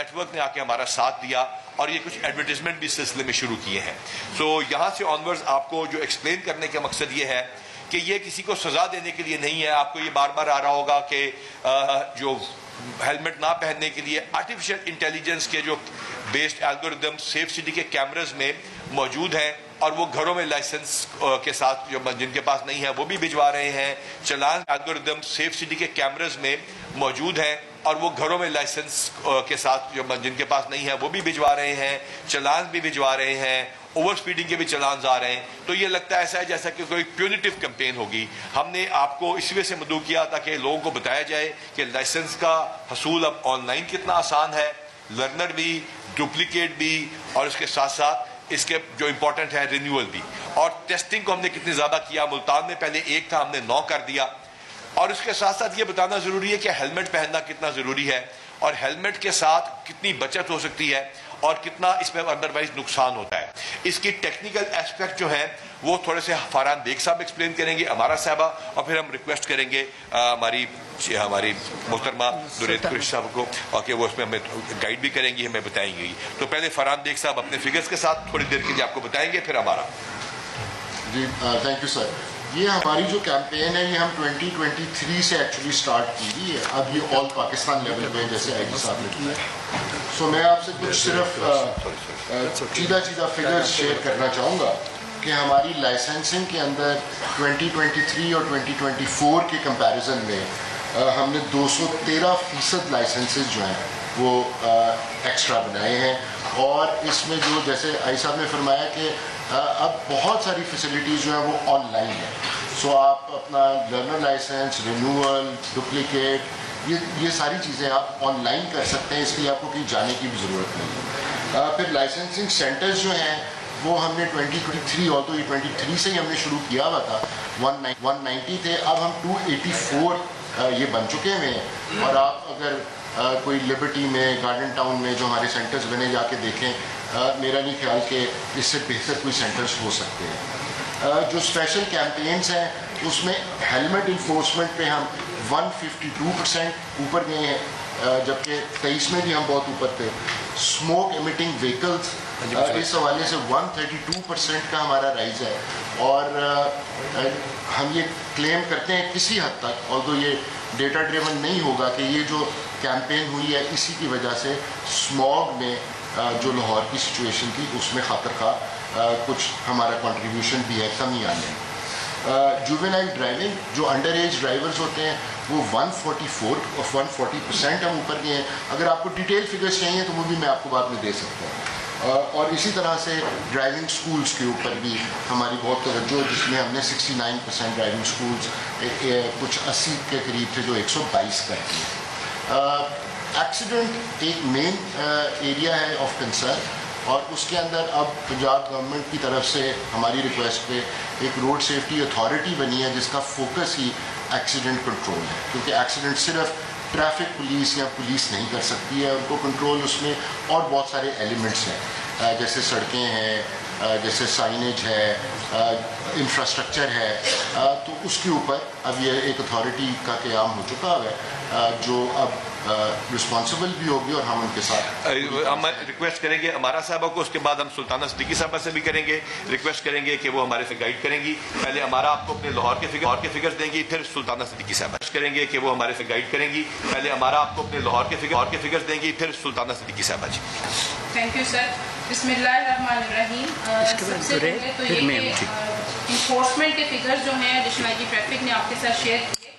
Net work نے آ کے ہمارا ساتھ دیا اور یہ کچھ ایڈورٹیزمنٹ بھی اس سلسلے میں شروع کیے ہیں. سو یہاں سے آنورڈز آپ کو جو ایکسپلین کرنے کا مقصد یہ ہے کہ یہ کسی کو سزا دینے کے لیے نہیں ہے. آپ کو یہ بار بار آ رہا ہوگا کہ جو ہیلمٹ نہ پہننے کے لیے آرٹیفیشل انٹیلیجنس کے جو بیسڈ الگوریدم سیف سٹی کے کیمراز میں موجود ہیں اور وہ گھروں میں لائسنس کے ساتھ جو جن کے پاس نہیں ہے وہ بھی بھجوا رہے ہیں. چلان الگوریدم سیف سٹی کے کیمراز میں موجود ہیں اور وہ گھروں میں لائسنس کے ساتھ جو جن کے پاس نہیں ہے وہ بھی بھجوا رہے ہیں. چلان بھی بھجوا رہے ہیں. اوور سپیڈنگ کے بھی چلانز آ رہے ہیں. تو یہ لگتا ہے ایسا ہے جیسا کہ کوئی پیونیٹیو کمپین ہوگی. ہم نے آپ کو اس وجہ سے مدعو کیا تاکہ لوگوں کو بتایا جائے کہ لائسنس کا حصول اب آن لائن کتنا آسان ہے, لرنر بھی, ڈپلیکیٹ بھی, اور اس کے ساتھ ساتھ اس کے جو امپورٹنٹ ہے رینیول بھی. اور ٹیسٹنگ کو ہم نے کتنی زیادہ کیا. ملتان میں پہلے 1 تھا, ہم نے 9 کر دیا. اور اس کے ساتھ ساتھ یہ بتانا ضروری ہے کہ ہیلمٹ پہننا کتنا ضروری ہے اور ہیلمٹ کے ساتھ کتنی بچت ہو سکتی ہے اور کتنا اس میں ادروائز نقصان ہوتا ہے. اس کی ٹیکنیکل ایسپیکٹ جو ہیں وہ تھوڑے سے فرحان بیگ صاحب ایکسپلین کریں گے, امارا صاحبہ, اور پھر ہم ریکویسٹ کریں گے ہماری محترمہ دریت قریشی صاحب کو کہ وہ اس میں ہمیں گائیڈ بھی کریں گی, ہمیں بتائیں گی. تو پہلے فرحان بیگ صاحب اپنے فگرز کے ساتھ تھوڑی دیر کے لیے آپ کو بتائیں گے, پھر ہمارا. جی تھینک یو سر. یہ ہماری جو کیمپین ہے یہ ہم 2023 سے ایکچولی سٹارٹ کی ہوئی ہے. اب یہ آل پاکستان لیول پہ جیسے آئی جی صاحب نے کیا ہے. سو میں آپ سے کچھ صرف چیدہ فگرز شیئر کرنا چاہوں گا کہ ہماری لائسنسنگ کے اندر 2023 اور 2024 کے کمپیریزن میں ہم نے 213% لائسنسز جو ہیں وہ ایکسٹرا بنائے ہیں. اور اس میں جو جیسے آئی صاحب نے فرمایا کہ اب بہت ساری فیسلٹیز جو ہیں وہ آن لائن ہیں. سو آپ اپنا لرنر لائسنس, رینیول, ڈپلیکیٹ, یہ ساری چیزیں آپ آن لائن کر سکتے ہیں. اس لیے آپ کو کہیں جانے کی بھی ضرورت نہیں ہے. پھر لائسنسنگ سینٹرز جو ہیں وہ ہم نے 2023 اور تو یہ 23 سے ہی ہم نے شروع کیا ہوا تھا, 190 تھے, اب ہم 284 یہ بن چکے ہوئے ہیں. اور آپ اگر کوئی لبرٹی میں, گارڈن ٹاؤن میں جو ہمارے سینٹرز بنے جا کے دیکھیں, میرا نہیں خیال کہ اس سے بہتر کوئی سینٹرز ہو سکتے ہیں. جو اسپیشل کیمپینز ہیں اس میں ہیلمٹ انفورسمنٹ پہ ہم 152% اوپر گئے ہیں, جبکہ 23 میں بھی ہم بہت اوپر تھے. اسموک ایمیٹنگ ویکلز اس حوالے سے 132% کا ہمارا رائز ہے. اور ہم یہ کلیم کرتے ہیں کسی حد تک, اور یہ ڈیٹا ڈریون نہیں ہوگا, کہ یہ جو کیمپین ہوئی ہے اسی کی وجہ سے اسموگ میں جو لاہور کی سچویشن تھی اس میں خاطر خواہ کچھ ہمارا کنٹریبیوشن بھی ہے کمی آنے. جووینائل ڈرائیونگ, جو انڈر ایج ڈرائیورز ہوتے ہیں وہ 140% ہم اوپر گئے ہیں. اگر آپ کو ڈیٹیل فگرز چاہیے تو وہ بھی میں آپ کو بعد میں دے سکتا ہوں. اور اسی طرح سے ڈرائیونگ سکولز کے اوپر بھی ہماری بہت توجہ, جس میں ہم نے 69% ڈرائیونگ سکولز, کچھ 80 کے قریب تھے جو 122 کر دیے. ایکسیڈنٹ ایک مین ایریا ہے آف کنسرن, اور اس کے اندر اب پنجاب گورنمنٹ کی طرف سے ہماری ریکویسٹ پہ ایک روڈ سیفٹی اتھارٹی بنی ہے جس کا فوکس ہی ایکسیڈنٹ کنٹرول ہے. کیونکہ ایکسیڈنٹ صرف ٹریفک پولیس یا پولیس نہیں کر سکتی ہے, ان کو کنٹرول اس میں اور بہت سارے ایلیمنٹس ہیں, جیسے سڑکیں ہیں, جیسے سائنیج ہے, انفراسٹرکچر ہے. تو اس کے اوپر اب یہ ایک اتھارٹی کا قیام ہو چکا ہے جو اب رسپانسبل بھی ہوگی, اور ہم ان کے ساتھ ہم ریکویسٹ کریں گے ہمارا صاحبہ کو, اس کے بعد ہم سلطانہ صدیقی صاحبہ سے بھی کریں گے, ریکویسٹ کریں گے کہ وہ ہمارے سے گائیڈ کریں گی. پہلے ہمارا آپ کو اپنے لاہور کے فگرز دیں گی, پھر سلطانہ صدیقی صاحبہ کریں گے کہ وہ ہمارے سے گائیڈ کریں گی. پہلے ہمارا آپ کو اپنے لاہور کے فگرز دیں گی, پھر سلطانہ صدیقی صاحبہ. جی تھینک یو سر. بسم اللہ الرحمن الرحیم. سب سے پہلے تو یہ انفورسمنٹ کے فگرز جو ہیں ایڈیشنل آئی جی ٹریفک نے آپ کے ساتھ شیئر کیے.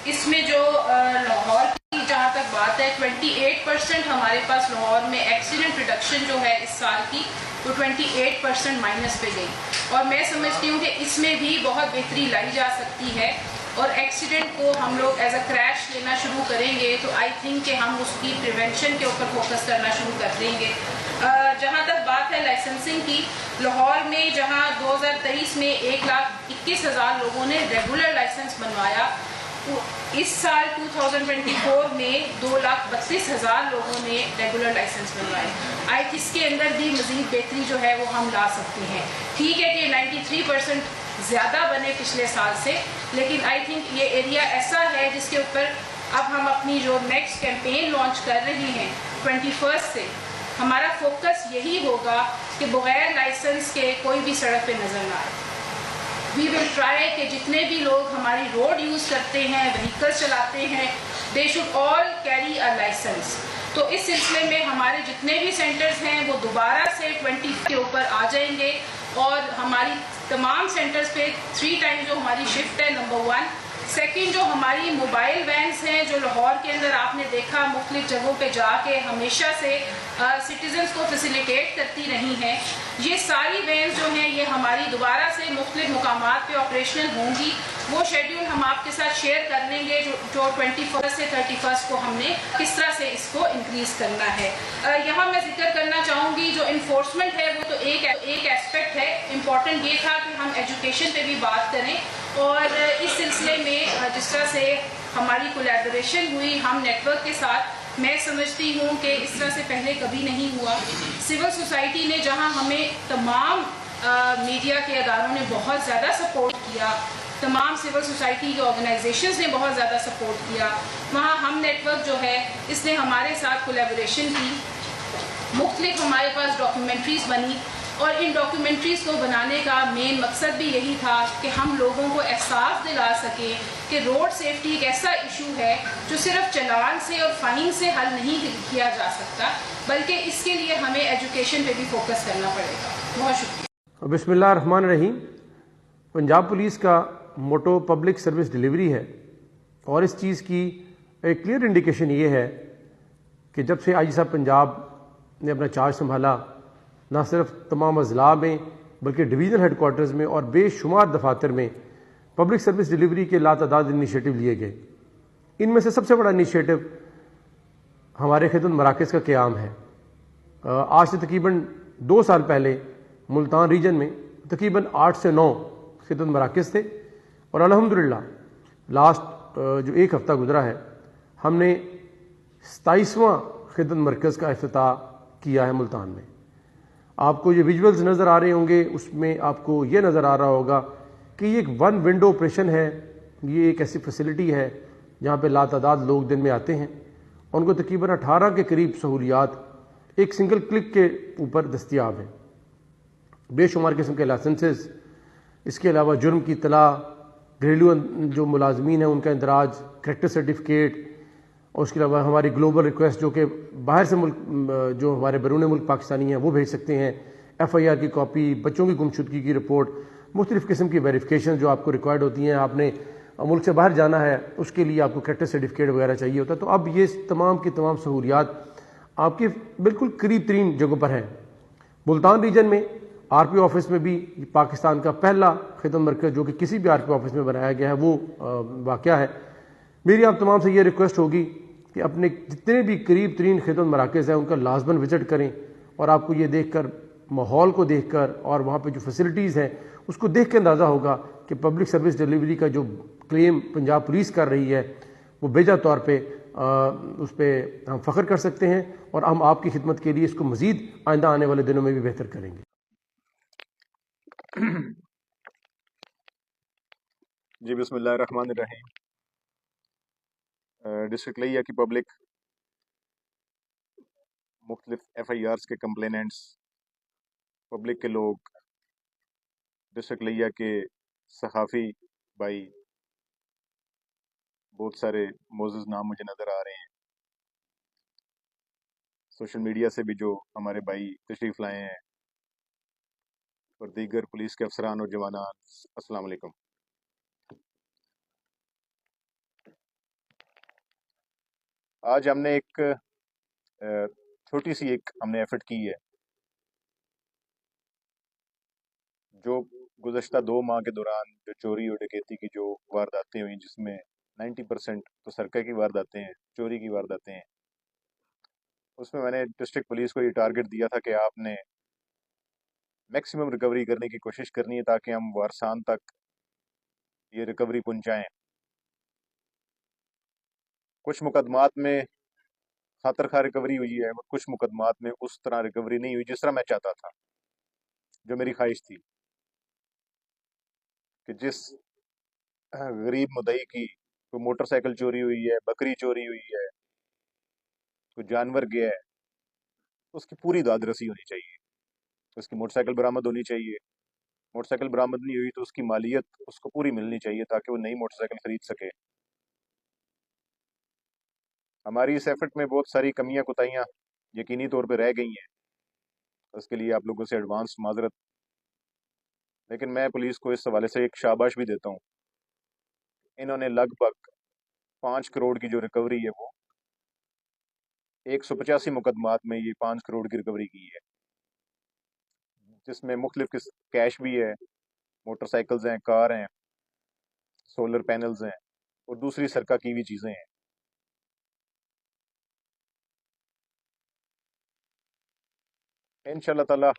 اس میں جو لاہور کی جہاں تک بات ہے 28% ہمارے پاس لاہور میں ایکسیڈنٹ ریڈکشن جو ہے اس سال کی وہ 28% مائنس پہ گئی, اور میں سمجھتی ہوں کہ اس میں بھی بہت بہتری لائی جا سکتی ہے. اور ایکسیڈنٹ کو ہم لوگ ایز اے کریش لینا شروع کریں گے تو آئی تھنک کہ ہم اس کی پریونشن کے اوپر فوکس کرنا شروع کر دیں گے. جہاں تک بات ہے لائسنسنگ کی, لاہور میں جہاں 2023 میں 1,21,000 لوگوں نے ریگولر لائسنس بنوایا, اس سال 2024 میں 2,32,000 لوگوں نے ریگولر لائسنس بنوائے. اس کے اندر بھی مزید بہتری جو ہے وہ ہم لا سکتے ہیں. ٹھیک ہے کہ 93% زیادہ بنے پچھلے سال سے, لیکن آئی تھنک یہ ایریا ایسا ہے جس کے اوپر اب ہم اپنی جو نیکسٹ کیمپین لانچ کر رہے ہیں 21 से हमारा फोकस यही होगा कि बगैर लाइसेंस के कोई भी सड़क पे नज़र ना आए। वी विल ट्राई कि जितने भी लोग हमारी रोड यूज़ करते हैं, व्हीकल्स चलाते हैं, they should all carry a licence. तो इस सिलसिले में हमारे जितने भी सेंटर्स हैं वो दोबारा से 20 के ऊपर आ जाएंगे और हमारी तमाम सेंटर्स पे 3 टाइम जो हमारी शिफ्ट है, नंबर 1। सेकंड, जो हमारी मोबाइल वैन्स हैं जो लाहौर के अंदर आपने देखा मुख्तलिफ जगहों पे जाके हमेशा से सिटीजन्स को फैसिलिटेट करती रही हैं, ये सारी वैन्स जो हैं ये हमारी दोबारा से मुख्तलिफ मुकामात पे ऑपरेशनल होंगी। वो शेड्यूल हम आपके साथ शेयर कर लेंगे जो 21 से 31 को हमने किस तरह से इसको इंक्रीज़ करना है। यहाँ मैं जिक्र करना चाहूँगी जो इन्फोर्समेंट है वो तो एक एस्पेक्ट है। इम्पॉर्टेंट ये था कि हम एजुकेशन पे भी बात करें और इस सिलसिले में जिस तरह से हमारी कोलैबोरेशन हुई हम नेटवर्क के साथ, मैं समझती हूँ कि इस तरह से पहले कभी नहीं हुआ। सिविल सोसाइटी ने जहाँ हमें तमाम मीडिया के अदारों ने बहुत ज़्यादा सपोर्ट किया, तमाम सिविल सोसाइटी के ऑर्गेनाइजेशंस ने बहुत ज़्यादा सपोर्ट किया, वहाँ हम नेटवर्क जो है इसने हमारे साथ कोलैबोरेशन की। मुख्तलिफ हमारे पास डॉक्यूमेंट्रीज़ बनी और इन डॉक्यूमेंट्रीज़ को बनाने का मेन मकसद भी यही था कि हम लोगों को एहसास दिला सकें कि रोड सेफ्टी एक ऐसा इशू है जो सिर्फ चालान से और फाइन से हल नहीं किया जा सकता, बल्कि इसके लिए हमें एजुकेशन पे भी फोकस करना पड़ेगा। बहुत शुक्रिया। बिस्मिल्लाह रहमान रहीम। पंजाब पुलिस का मोटो पब्लिक सर्विस डिलीवरी है और इस चीज़ की एक क्लियर इंडिकेशन ये है कि जब से आईजी साहब पंजाब ने अपना चार्ज संभाला, न सिर्फ तमाम अजला में बल्कि डिवीज़नल हेडकोार्टर्स में और बेशुमार दफातर में पब्लिक सर्विस डिलीवरी के लातादाद इनिशिएटिव लिए गए। इनमें से सबसे बड़ा इनिशिएटिव हमारे खिदमत मराकज़ का क़याम है। आज से तकरीबन 2 साल पहले मुल्तान रीजन में तकरीबन 8 से 9 खिदमत मराकज़ थे और अल्हम्दुलिल्लाह लास्ट जो 1 हफ़्ता गुजरा है हमने 27वां खिदमत मरकज़ का इफ्तिताह किया है मुल्तान में। आपको ये विजुअल्स नज़र आ रहे होंगे, उसमें आपको ये नज़र आ रहा होगा कि ये एक 1 विंडो ऑपरेशन है। ये एक ऐसी फैसिलिटी है जहाँ पे लातादाद लोग दिन में आते हैं, उनको तकरीबन 18 के करीब सहूलियात एक सिंगल क्लिक के ऊपर दस्तियाब हैं। बेशुमार किस्म के लाइसेंसेस, इसके अलावा जुर्म की इत्तला, घरेलू जो मुलाजमीन हैं उनका इंदराज, करैक्टर सर्टिफिकेट और उसके अलावा हमारी ग्लोबल रिक्वेस्ट जो कि बाहर से मुल्क जो हमारे बैरून मुल्क पाकिस्तानी हैं वो भेज सकते हैं, FIR की कॉपी, बच्चों की गुमशुदगी की रिपोर्ट, मुख्तलिफ़ किस्म की वेरिफिकेशन जो आपको रिक्वायर्ड होती हैं। आपने मुल्क से बाहर जाना है उसके लिए आपको करैक्टर सर्टिफिकेट वगैरह चाहिए होता है। तो अब ये तमाम की तमाम सहूलियात आपके बिल्कुल करीब तरीन जगहों पर हैं। मुल्तान रीजन में RPO ऑफिस में भी पाकिस्तान का पहला खिदमत मरकज़ जो कि किसी भी RPO ऑफिस में बनाया गया है वो वाक़या है। मेरी आप तमाम से ये रिक्वेस्ट होगी कि अपने जितने भी करीब तरीन खिदमत मराकज़ हैं उनका लाजमन विज़िट करें और आपको ये देखकर, माहौल को देखकर और वहाँ पे जो फैसिलिटीज़ हैं उसको देख के अंदाज़ा होगा कि पब्लिक सर्विस डिलीवरी का जो क्लेम पंजाब पुलिस कर रही है वो बेजा तौर पे उस पर हम फ़ख्र कर सकते हैं और हम आपकी खिदमत के लिए इसको मज़ीद आइंदा आने वाले दिनों में भी बेहतर करेंगे। जी बिस्मिल्लाहिर्रहमानिर्रहीम। डिस्ट्रिक्ट लिया की पब्लिक मुख्तलिफ FIRs के कंप्लेनेंट्स, पब्लिक के लोग, डिस्ट्रिक्ट लिया के सहाफ़ी भाई, बहुत सारे मोज़िज़ नाम मुझे नज़र आ रहे हैं। सोशल मीडिया से भी जो हमारे भाई तशरीफ़ लाए हैं और दीगर पुलिस के अफसरान और जवानान, अस्सलाम वालेकुम। आज हमने एक छोटी सी हमने एफर्ट की है जो गुज़श्ता 2 माह के दौरान जो चोरी और डकैती की जो वारदातें हुई, जिसमें 90% तो सरका की वारदातें हैं, चोरी की वारदातें हैं, उसमें मैंने डिस्ट्रिक्ट पुलिस को ये टारगेट दिया था कि आपने मैक्सिमम रिकवरी करने की कोशिश करनी है ताकि हम वारसान तक ये रिकवरी पहुँचाएँ। कुछ मुकदमात में खातर खा रिकवरी हुई है, कुछ मुकदमात में उस तरह रिकवरी नहीं हुई जिस तरह मैं चाहता था, जो मेरी ख्वाहिश थी कि जिस गरीब मुद्दई की कोई मोटरसाइकिल चोरी हुई है, बकरी चोरी हुई है, कोई जानवर गया है, उसकी पूरी दाद रसी होनी चाहिए। उसकी मोटरसाइकिल बरामद होनी चाहिए, मोटरसाइकिल बरामद नहीं हुई तो उसकी मालियत उसको पूरी मिलनी चाहिए ताकि वो नई मोटरसाइकिल खरीद सके। हमारी इस एफर्ट में बहुत सारी कमियां कुताहियां यकीनी तौर पे रह गई हैं, उसके लिए आप लोगों से एडवांस माजरत। लेकिन मैं पुलिस को इस हवाले से एक शाबाश भी देता हूँ, इन्होंने लगभग 5 करोड़ की जो रिकवरी है वो 185 मुकदमात में ये 5 करोड़ की रिकवरी की है, जिसमें मुख्तलिफ कैश भी है, मोटरसाइकिल्स हैं, कार हैं, सोलर पैनल्स हैं और दूसरी सरका की हुई चीज़ें हैं। इंशाल्लाह ताला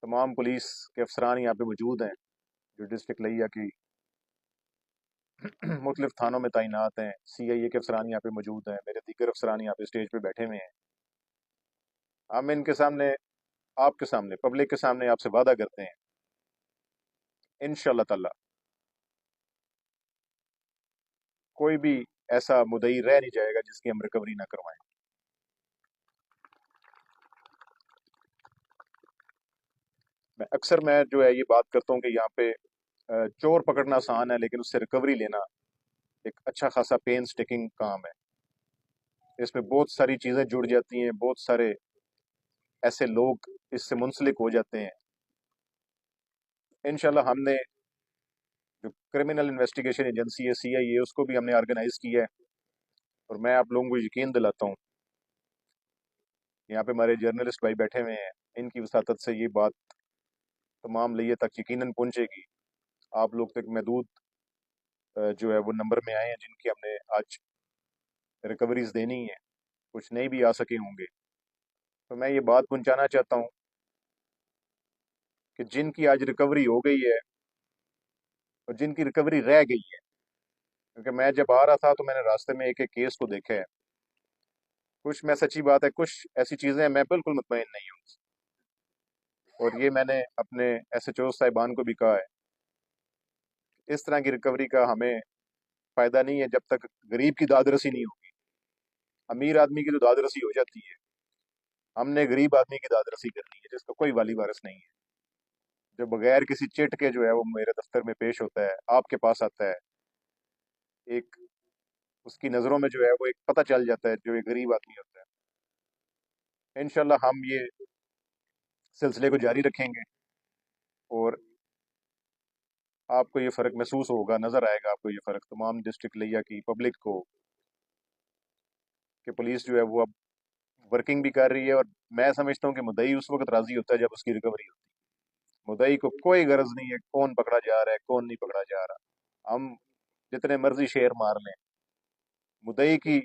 तमाम पुलिस के अफसरान यहाँ पे मौजूद हैं जो डिस्ट्रिक्ट लिया की मुख्तलिफ थानों में तैनात हैं। CIA के अफसरान यहाँ पे मौजूद हैं, मेरे दीगर अफसरान यहाँ पे स्टेज पे बैठे हुए हैं। हम इनके सामने, आपके सामने, पब्लिक के सामने आपसे वादा करते हैं इंशाल्लाह ताला कोई भी ऐसा मुद्दई रह नहीं जाएगा जिसकी हम रिकवरी ना करवाएं। अक्सर मैं जो है ये बात करता हूँ कि यहाँ पे चोर पकड़ना आसान है, लेकिन उससे रिकवरी लेना एक अच्छा खासा पेन स्टिकिंग काम है। इसमें बहुत सारी चीज़ें जुड़ जाती हैं, बहुत सारे ऐसे लोग इससे मुंसलिक हो जाते हैं। इंशाल्लाह हमने जो क्रिमिनल इन्वेस्टिगेशन एजेंसी है CIA, उसको भी हमने ऑर्गेनाइज किया है और मैं आप लोगों को यकीन दिलाता हूँ, यहाँ पे हमारे जर्नलिस्ट भाई बैठे हुए हैं, इनकी वसातत से ये बात तमाम लिए तक यकीनन पहुँचेगी। आप लोग तक महदूद जो है वो नंबर में आए हैं जिनकी हमने आज रिकवरीज देनी है, कुछ नहीं भी आ सके होंगे। तो मैं ये बात पहुँचाना चाहता हूँ कि जिनकी आज रिकवरी हो गई है और जिनकी रिकवरी रह गई है, क्योंकि मैं जब आ रहा था तो मैंने रास्ते में एक एक केस को देखा है, कुछ मैं सच्ची बात है कुछ ऐसी चीज़ें मैं बिल्कुल मुतमईन नहीं हूँ, और ये मैंने अपने SHO साहिबान को भी कहा है, इस तरह की रिकवरी का हमें फ़ायदा नहीं है जब तक गरीब की दादरसी नहीं होगी। अमीर आदमी की तो दादरसी हो जाती है, हमने गरीब आदमी की दादरसी करनी है जिसका कोई वाली वारिस नहीं है, जो बगैर किसी चिट के जो है वो मेरे दफ्तर में पेश होता है, आपके पास आता है, एक उसकी नज़रों में जो है वो एक पता चल जाता है जो एक गरीब आदमी होता है। इंशाल्लाह हम ये सिलसिले को जारी रखेंगे और आपको ये फ़र्क महसूस होगा, नज़र आएगा आपको ये फ़र्क तमाम डिस्ट्रिक्ट लिया की पब्लिक को कि पुलिस जो है वो अब वर्किंग भी कर रही है। और मैं समझता हूँ कि मुद्दई उस वक्त राज़ी होता है जब उसकी रिकवरी होती है। मुद्दई को कोई गरज नहीं है कौन पकड़ा जा रहा है कौन नहीं पकड़ा जा रहा, हम जितने मर्जी शेर मार लें, मुद्दई की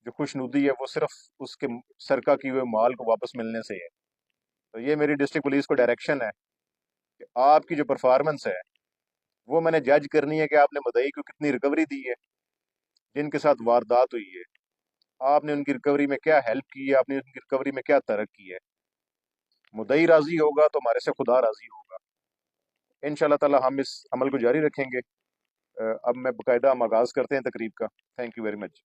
जो खुशनुदी है वो सिर्फ उसके सरका की हुए माल को वापस मिलने से है। तो ये मेरी डिस्ट्रिक्ट पुलिस को डायरेक्शन है कि आपकी जो परफॉर्मेंस है वो मैंने जज करनी है कि आपने मुद्दई को कितनी रिकवरी दी है, जिनके साथ वारदात हुई है आपने उनकी रिकवरी में क्या हेल्प की है, आपने उनकी रिकवरी में क्या तरक्की है। मुद्दई राजी होगा तो हमारे से खुदा राजी होगा। इंशाल्लाह ताला हम इस अमल को जारी रखेंगे। अब मैं बाकायदा हम आगाज़ करते हैं तकरीब का। Thank you very much.